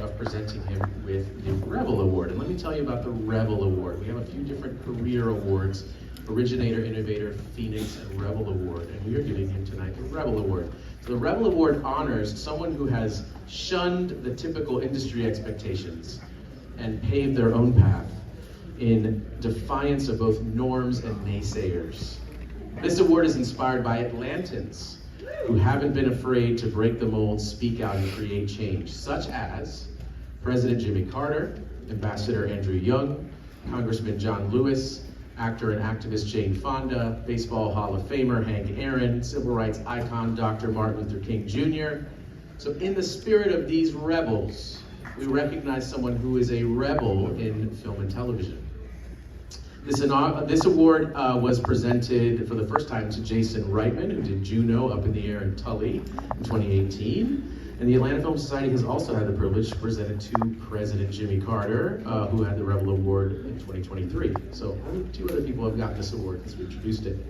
of presenting him with the Rebel Award. And let me tell you about the Rebel Award. We have a few different career awards: Originator, Innovator, Phoenix, and Rebel Award. And we are giving him tonight the Rebel Award. So the Rebel Award honors someone who has shunned the typical industry expectations and paved their own path in defiance of both norms and naysayers. This award is inspired by Atlantans who haven't been afraid to break the mold, speak out, and create change, such as President Jimmy Carter, Ambassador Andrew Young, Congressman John Lewis, actor and activist Jane Fonda, Baseball Hall of Famer Hank Aaron, civil rights icon Dr. Martin Luther King Jr. So in the spirit of these rebels, we recognize someone who is a rebel in film and television. This award was presented for the first time to Jason Reitman, who did Juno, Up in the Air, and Tully in 2018. And the Atlanta Film Society has also had the privilege to present it to President Jimmy Carter, who had the Rebel Award in 2023. So only 2 other people have gotten this award because we introduced it.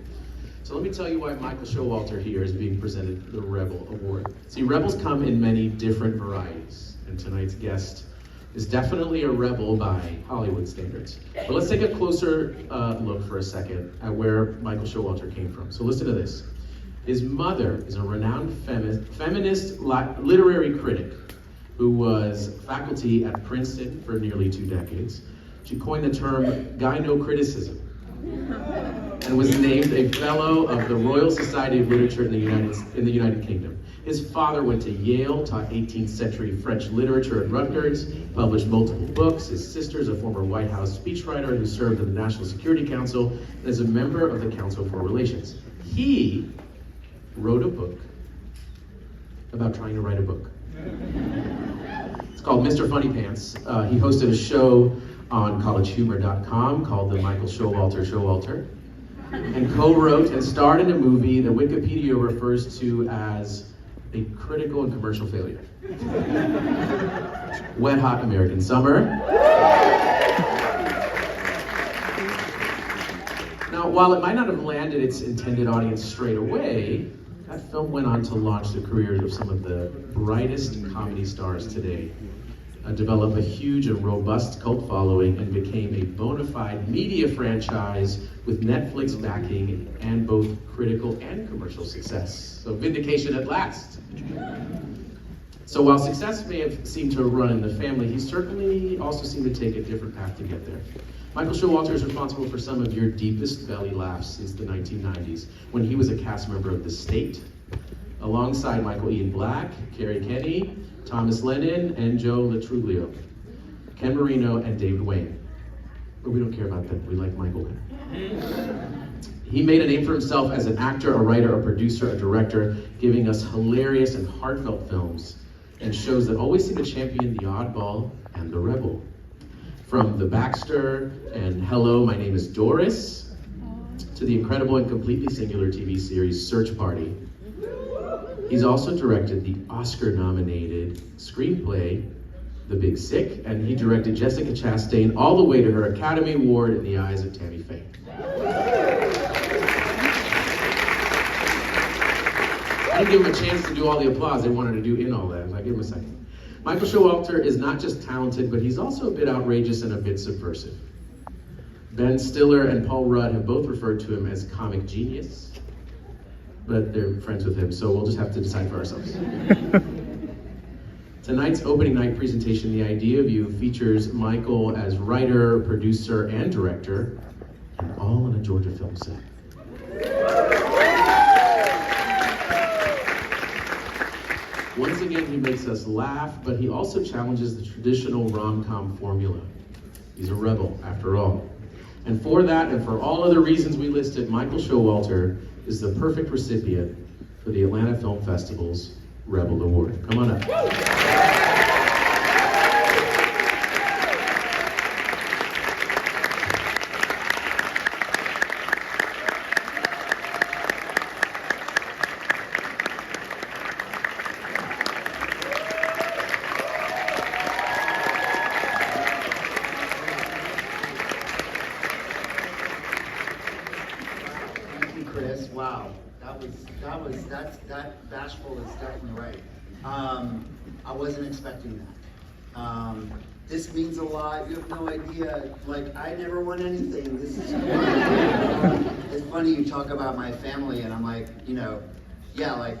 So let me tell you why Michael Showalter here is being presented the Rebel Award. See, rebels come in many different varieties, and tonight's guest is definitely a rebel by Hollywood standards. But let's take a closer look for a second at where Michael Showalter came from. So listen to this. His mother is a renowned feminist literary critic who was faculty at Princeton for nearly 2 decades. She coined the term gynocriticism and was named a fellow of the Royal Society of Literature in the United Kingdom. His father went to Yale, taught 18th century French literature at Rutgers, published multiple books. His sister is a former White House speechwriter who served in the National Security Council and is a member of the Council for Relations. He wrote a book about trying to write a book. It's called Mr. Funny Pants. He hosted a show on collegehumor.com called The Michael Showalter, and co-wrote and starred in a movie that Wikipedia refers to as a critical and commercial failure. Wet Hot American Summer. Now, while it might not have landed its intended audience straight away, that film went on to launch the careers of some of the brightest comedy stars today, developed a huge and robust cult following, and became a bona fide media franchise with Netflix backing and both critical and commercial success. So vindication at last. So while success may have seemed to run in the family, he certainly also seemed to take a different path to get there. Michael Showalter is responsible for some of your deepest belly laughs since the 1990s, when he was a cast member of The State, alongside Michael Ian Black, Carrie Kenny, Thomas Lennon, and Joe Latruglio, Ken Marino, and David Wayne. But we don't care about them. We like Michael better. He made a name for himself as an actor, a writer, a producer, a director, giving us hilarious and heartfelt films and shows that always seem to champion the oddball and the rebel. From The Baxter and Hello, My Name is Doris, to the incredible and completely singular TV series Search Party. He's also directed the Oscar-nominated screenplay, The Big Sick, and he directed Jessica Chastain all the way to her Academy Award in the Eyes of Tammy Faye. I didn't give him a chance to do all the applause they wanted to do in all that. I'll give him a second. Michael Showalter is not just talented, but he's also a bit outrageous and a bit subversive. Ben Stiller and Paul Rudd have both referred to him as comic genius, but they're friends with him, so we'll just have to decide for ourselves. Tonight's opening night presentation, The Idea of You, features Michael as writer, producer, and director, and all in a Georgia film set. Once again, he makes us laugh, but he also challenges the traditional rom-com formula. He's a rebel, after all. And for that, and for all other reasons we listed, Michael Showalter is the perfect recipient for the Atlanta Film Festival's Rebel Award. Come on up. Chris, wow, that bashful is definitely right. I wasn't expecting that. This means a lot. You have no idea. Like, I never won anything. This is It's funny you talk about my family, and I'm like, you know, yeah, like,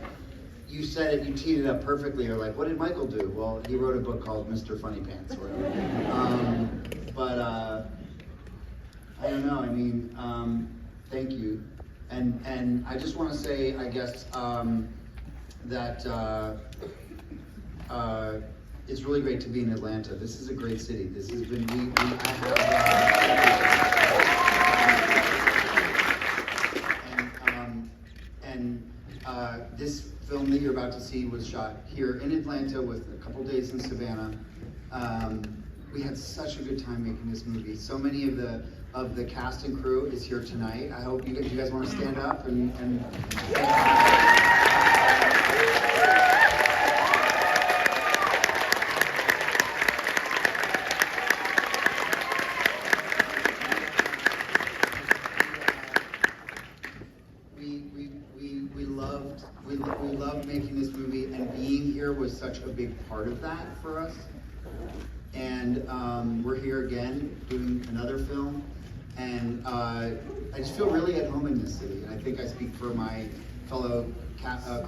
you said it, you teed it up perfectly. Or like, what did Michael do? Well, he wrote a book called Mr. Funny Pants, or whatever. But I don't know. I mean, thank you, and I just want to say, I guess, that it's really great to be in Atlanta. This is a great city. This has been this film that you're about to see was shot here in Atlanta with a couple days in Savannah. We had such a good time making this movie. So many of the cast and crew is here tonight. I hope you guys want to stand up and we loved making this movie, and being here was such a big part of that for us. And we're here again doing another film, and I just feel really at home in this city. And I think I speak for my fellow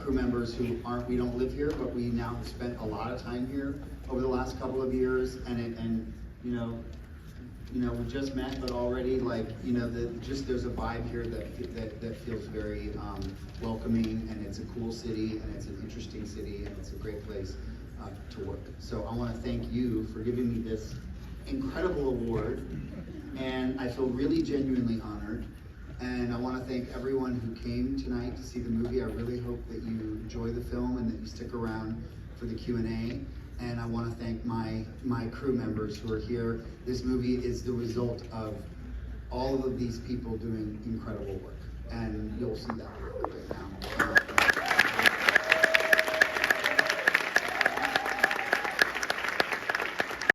crew members we don't live here, but we now have spent a lot of time here over the last couple of years, and you know, we just met, but already, like, you know, there's a vibe here that feels very welcoming, and it's a cool city, and it's an interesting city, and it's a great place to work. So I want to thank you for giving me this incredible award, and I feel really genuinely honored. And I want to thank everyone who came tonight to see the movie. I really hope that you enjoy the film and that you stick around for the Q&A. And I want to thank my crew members who are here. This movie is the result of all of these people doing incredible work, and you'll see that.